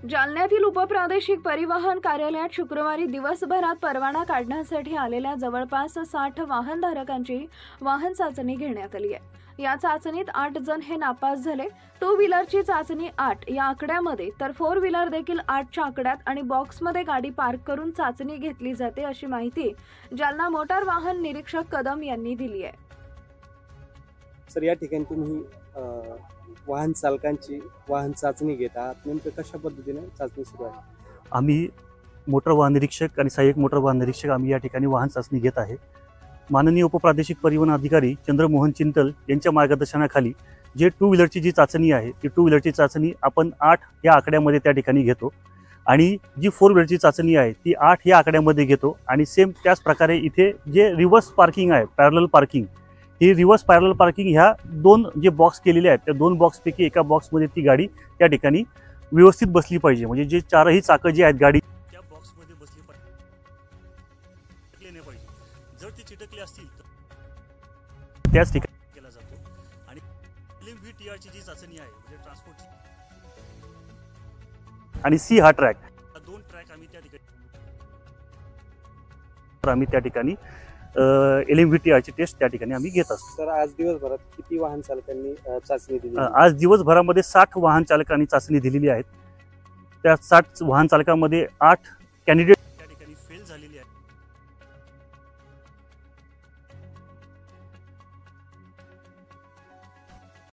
जालन्यातील उपप्रादेशिक परिवहन कार्यालयात शुक्रवारी दिवसभरात परवाना काढण्यासाठी आलेल्या जवळपास 60 वाहनधारकांची वाहन चाचणी घेण्यात आली आहे। या चाचणीत 8 जण हे नापास झाले। 2 व्हीलरची चाचणी 8 या आकड्यामध्ये तर 4 व्हीलर देखील 8च्या आकड्यात आणि बॉक्समध्ये गाडी पार्क करून चाचणी घेतली जाते, अशी माहिती जालना मोटार वाहन निरीक्षक कदम यांनी दिली आहे। सर, या ठिकाणी तुम्ही वाहन चालकांची वाहन चाचणी घेत आहात, नेमकं कशा पद्धतीने चाचणी सुरू आहे? आम्ही मोटर वाहन निरीक्षक आणि सहाय्यक मोटर वाहन निरीक्षक आम्ही या ठिकाणी वाहन चाचणी घेत आहे। माननीय उपप्रादेशिक परिवहन अधिकारी चंद्रमोहन चिंतल यांच्या मार्गदर्शनाखाली जे 2 व्हीलरची जी चाचणी आहे ती 2 व्हीलरची चाचणी आपण 8 या आकड्यामध्ये त्या ठिकाणी घेतो आणि जी 4 व्हीलरची चाचणी आहे ती 8 या आकड्यामध्ये घेतो आणि सेम त्याच प्रकारे इथे जे रिव्हर्स पार्किंग आहे, पॅरलल पार्किंग, ही रिव्हर्स पॅरलल पार्किंग ह्या 2 जे बॉक्स केलेले आहेत त्या 2 बॉक्सपैकी एका बॉक्समध्ये ती गाडी त्या ठिकाणी व्यवस्थित बसली पाहिजे, म्हणजे जे 4ही चाकं जी आहेत गाडी त्या बॉक्समध्ये बसली पाहिजे, नाही पाहिजे। जर ती चिटकली असतील तर त्याच ठिकाणी केला जातो। आणि LMVTR ची जी चाचणी आहे म्हणजे ट्रान्सपोर्टची आणि सी हा ट्रॅक, 2 ट्रॅक आम्ही त्या ठिकाणी LMVTR ची टेस्ट त्या ठिकाणी आम्ही घेत असतो। सर, आज दिवसभरात किती वाहन चालकांनी चाचणी दिली? आज दिवसभरामध्ये 60 वाहन चालकांनी चाचणी दिलेली आहे। त्या 60 वाहन चालकांमध्ये 8 कॅन्डिडेट